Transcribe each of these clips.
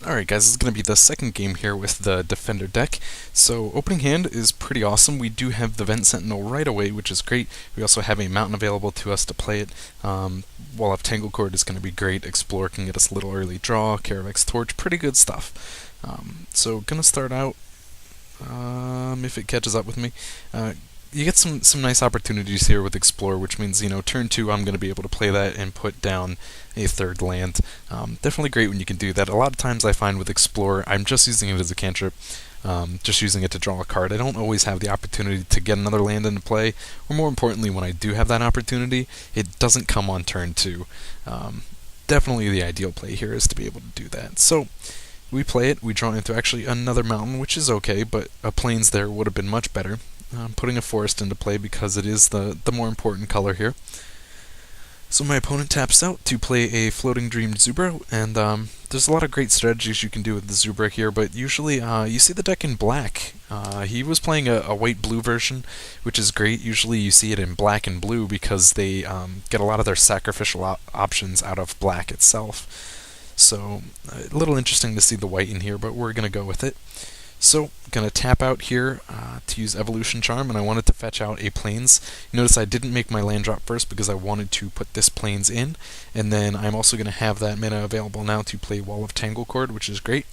Alright guys, this is going to be the second game here with the Defender deck. So opening hand is pretty awesome. We do have the Vent Sentinel right away, which is great. We also have a Mountain available to us to play it. Wall of Tanglecord is going to be great. Explore can get us a little early draw. Caravec's Torch, pretty good stuff. So going to start out, if it catches up with me. You get some nice opportunities here with Explore, which means, turn 2 I'm going to be able to play that and put down a third land. Definitely great when you can do that. A lot of times I find with Explore, I'm just using it as a cantrip, just using it to draw a card. I don't always have the opportunity to get another land into play, or more importantly, when I do have that opportunity, it doesn't come on turn 2. Definitely the ideal play here is to be able to do that. So we play it, we draw into actually another mountain, which is okay, but a plains there would have been much better. I'm putting a forest into play because it is the more important color here. So my opponent taps out to play a Floating Dream Zubra, and there's a lot of great strategies you can do with the Zubra here, but usually you see the deck in black. He was playing a white-blue version, which is great. Usually you see it in black and blue because they get a lot of their sacrificial options out of black itself. So a little interesting to see the white in here, but we're going to go with it. So, going to tap out here to use Evolution Charm, and I wanted to fetch out a Plains. You notice I didn't make my land drop first because I wanted to put this Plains in, and then I'm also going to have that mana available now to play Wall of Tanglecord, which is great.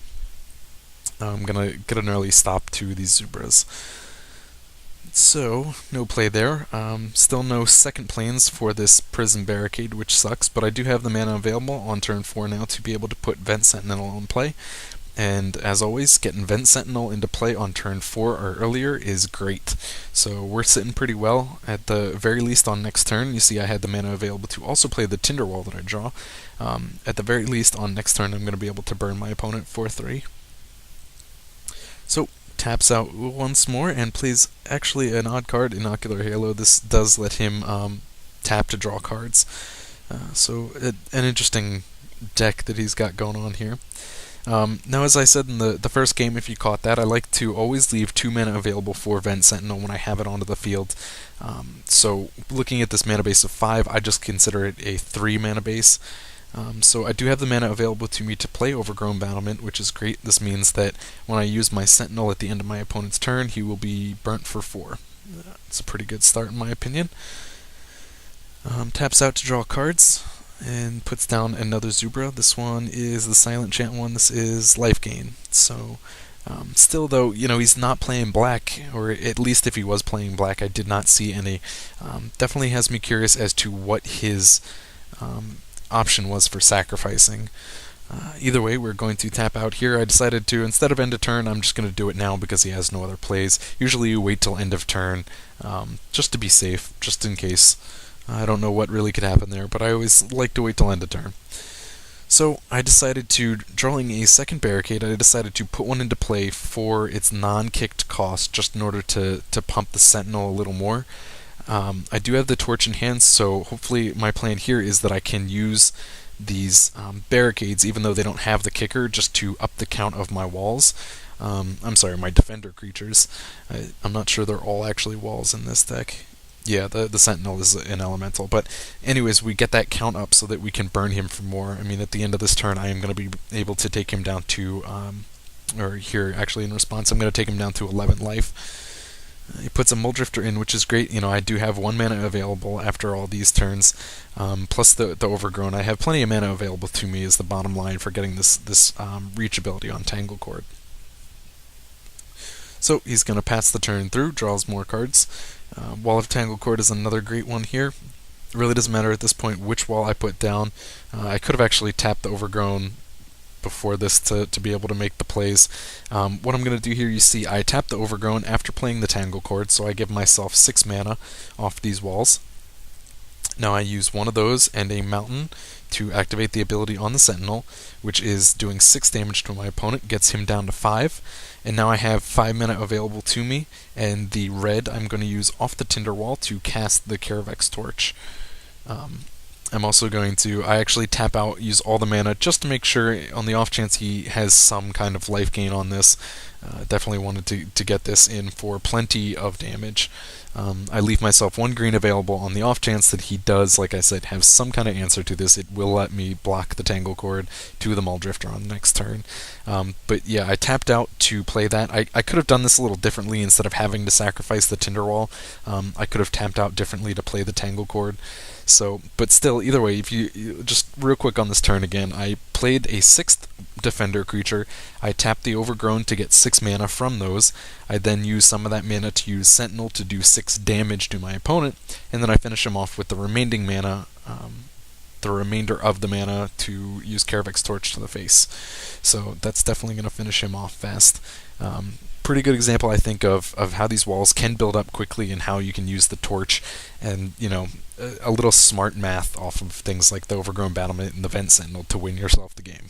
I'm going to get an early stop to these Zubras. So, no play there. Still no second Plains for this Prison Barricade, which sucks, but I do have the mana available on turn 4 now to be able to put Vent Sentinel in play. And as always, getting Vent Sentinel into play on turn 4 or earlier is great. So we're sitting pretty well, at the very least on next turn. You see I had the mana available to also play the Tinderwall that I draw. At the very least on next turn I'm going to be able to burn my opponent for 3. So taps out once more and plays actually an odd card, Inocular Halo. This does let him tap to draw cards. So an interesting deck that he's got going on here. Now, as I said in the first game, if you caught that, I like to always leave 2 mana available for Vent Sentinel when I have it onto the field. So looking at this mana base of 5, I just consider it a 3 mana base. So I do have the mana available to me to play Overgrown Battlement, which is great. This means that when I use my Sentinel at the end of my opponent's turn, he will be burnt for 4. It's a pretty good start in my opinion. Taps out to draw cards and puts down another Zubra. This one is the Silent Chant one. This is life gain. So still though, he's not playing black, or at least if he was playing black, I did not see any. Definitely has me curious as to what his option was for sacrificing. Either way, we're going to tap out here. I decided to, instead of end of turn, I'm just going to do it now because he has no other plays. Usually you wait till end of turn, just to be safe, just in case. I don't know what really could happen there, but I always like to wait till end of turn. So I decided to, drawing a second barricade, I decided to put one into play for its non-kicked cost, just in order to pump the Sentinel a little more. I do have the torch in hand, so hopefully my plan here is that I can use these barricades, even though they don't have the kicker, just to up the count of my walls. I'm sorry, my defender creatures. I'm not sure they're all actually walls in this deck. Yeah, the Sentinel is an elemental, but anyways, we get that count up so that we can burn him for more. I mean, at the end of this turn, I am going to be able to take him down to, or here, actually in response, I'm going to take him down to 11 life. He puts a Muldrifter in, which is great. I do have 1 mana available after all these turns, plus the Overgrown. I have plenty of mana available to me is the bottom line for getting this reach ability on Tanglecord. So he's going to pass the turn through, draws more cards. Wall of Tanglecord is another great one here. It really doesn't matter at this point which wall I put down. I could have actually tapped the Overgrown before this to be able to make the plays. What I'm going to do here, you see I tap the Overgrown after playing the Tanglecord, so I give myself 6 mana off these walls. Now I use one of those and a Mountain to activate the ability on the Sentinel, which is doing 6 damage to my opponent, gets him down to 5. And now I have 5 mana available to me, and the red I'm going to use off the Tinderwall to cast the Caravec's Torch. I'm also going to, I actually tap out, use all the mana just to make sure on the off chance he has some kind of life gain on this. Definitely wanted to get this in for plenty of damage. I leave myself 1 green available on the off chance that he does, like I said, have some kind of answer to this. It will let me block the Tangle Cord to the Muldrifter on the next turn. But yeah, I tapped out to play that. I could have done this a little differently. Instead of having to sacrifice the Tinderwall, I could have tapped out differently to play the Tangle Cord. So, but still, either way, if you just real quick on this turn again, I played a 6th Defender creature. I tapped the Overgrown to get 6 mana from those. I then use some of that mana to use Sentinel to do 6 damage to my opponent, and then I finish him off with the remaining mana, the remainder of the mana to use Karavek's Torch to the face. So that's definitely going to finish him off fast. Pretty good example, I think, of how these walls can build up quickly and how you can use the torch and, a little smart math off of things like the Overgrown Battlement and the Vent Sentinel to win yourself the game.